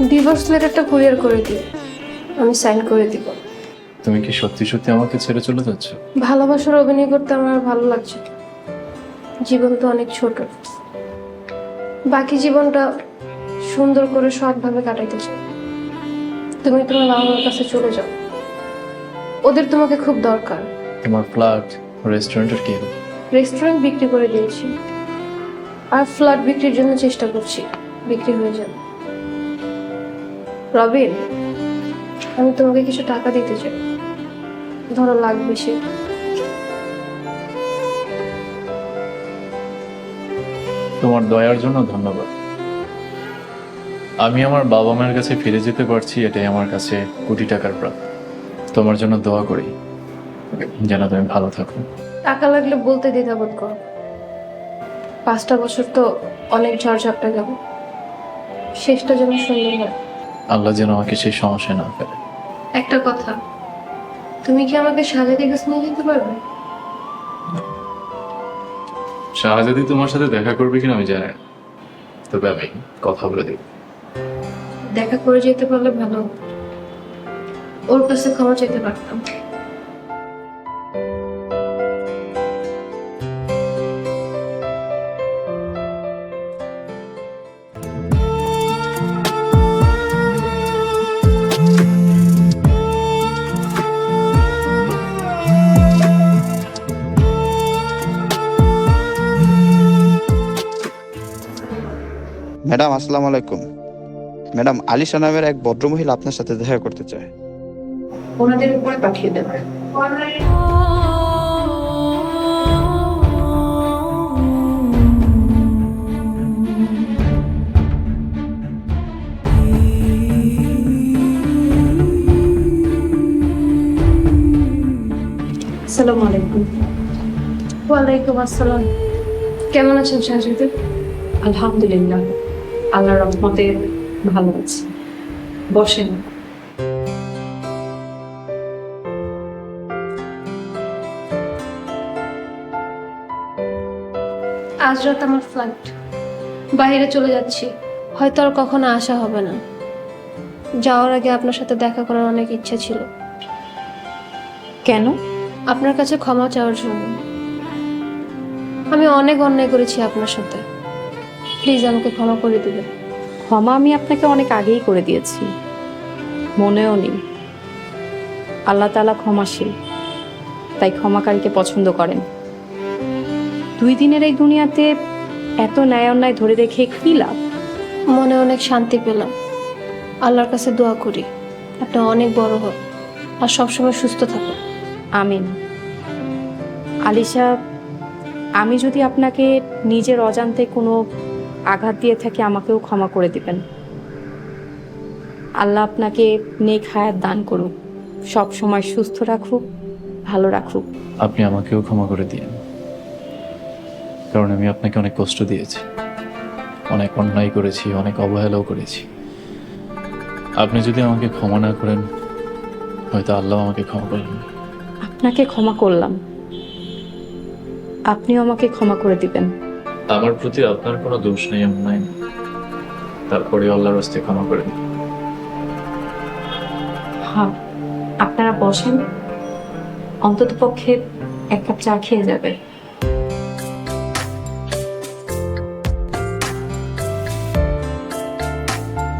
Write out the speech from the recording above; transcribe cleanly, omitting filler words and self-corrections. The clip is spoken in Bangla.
ডিভোর্স লেটারটা কুরিয়ার করে দিও, আমি সাইন করে দিব। তুমি কি সত্যি সত্যি আমাকে ছেড়ে চলে যাচ্ছ? ভালোবাসার অভিনয় করতে আমার আর ভালো লাগছে না। জীবন তো অনেক ছোট, বাকি জীবনটা সুন্দর করে সৎভাবে কাটাইতে চাই। তুমি তোমার বাবা মার কাছে চলে যাও, ওদের তোমাকে খুব দরকার। তোমার ফ্ল্যাট রেস্টুরেন্টের কি হলো? রেস্টুরেন্ট বিক্রি করে দিয়েছি, আর ফ্ল্যাট বিক্রির জন্য চেষ্টা করছি, বিক্রি হয়ে যাবে। রবিন, আমি তোমাকে কিছু টাকা দিতে চাই, ধরো লাগবে সে। তোমার দয়ার জন্য ধন্যবাদ। আমি আমার বাবা মায়ের কাছে ফিরে যেতে পারছি, এটাই আমার কাছে কোটি টাকার প্রাপ্য। তোমার জন্য দোয়া করি যেন তুমি ভালো থাকো। টাকা লাগলে বলতে দ্বিধাবোধ করো। 5টা বছর তো অনেক ঝড়ঝাপটা গেল, শেষটা যেন সুন্দর হয়। আল্লাহ যেন আমাকে সেই সমস্যায় না ফেলে। একটা কথা, তুমি কি আমাকে সাজাতে কাছে নিয়ে যেতে পারবে? শাহজাদি তোমার সাথে দেখা করবে কিনা আমি জানি না, তবে আমি কথা বলে দেব। দেখা করে যেতে পারলে ভালো হতো। ওর কাছে ক্ষমা চাইতে পারতাম। ম্যাডাম আসসালামু আলাইকুম। ম্যাডাম আলিশা নামের এক ভদ্রমহিলা আপনার সাথে দেখা করতে চায়। ওনাদের উপরে পাঠিয়ে দেবে। আসসালামু আলাইকুম। ওয়ালাইকুম আসসালাম। কেমন আছেন শাহজাদি? আলহামদুলিল্লাহ, আল্লাহর রহমতে ভালো আছি। বসেন। আজ রাত আমার ফ্লাইট, বাইরে চলে যাচ্ছি, হয়তো আর কখনো আসা হবে না। যাওয়ার আগে আপনার সাথে দেখা করার অনেক ইচ্ছা ছিল। কেন? আপনার কাছে ক্ষমা চাওয়ার জন্য। আমি অনেক অন্যায় করেছি আপনার সাথে, প্লিজ আমাকে ক্ষমা করে দিবেন। ক্ষমা আমি আপনাকে অনেক আগেই করে দিয়েছি, মনেও নেই। আল্লাহ তাআলা ক্ষমাশীল, তাই ক্ষমাকারীকে পছন্দ করেন। 2 দিনের এই দুনিয়াতে এত ন্যায় অন্যায় ধরে রেখে কি লাভ? মনে অনেক শান্তি পেলাম। আল্লাহর কাছে দোয়া করি আপনি অনেক বড় হন আর সবসময় সুস্থ থাকুন। আমিন। আলিশা, আমি যদি আপনাকে নিজের অজান্তে কোনো আঘাত দিয়ে থাকি, আমাকেও ক্ষমা করে দিবেন। আল্লাহ আপনাকে নেক হায়াত দান করুক, সব সময় সুস্থ রাখুক, ভালো রাখুক। আপনি আমাকেও ক্ষমা করে দিন, কারণ আমি আপনাকে অনেক কষ্ট দিয়েছি, অনেক অন্যায় করেছি, অনেক অবহেলাও করেছি। আপনি যদি আমাকে ক্ষমা না করেন, হয়তো আল্লাহ আমাকে ক্ষমা করবেন না। আপনাকে ক্ষমা করলাম, আপনিও আমাকে ক্ষমা করে দিবেন। আমার প্রতি আপনার কোনো দোষ নেই, অন্যায় নেই, তারপরে আল্লাহর হস্তে ক্ষমা করে দিন। হ্যাঁ, আপনারা বসেন, অন্তত পক্ষে 1 কাপ চা খেয়ে যাবে।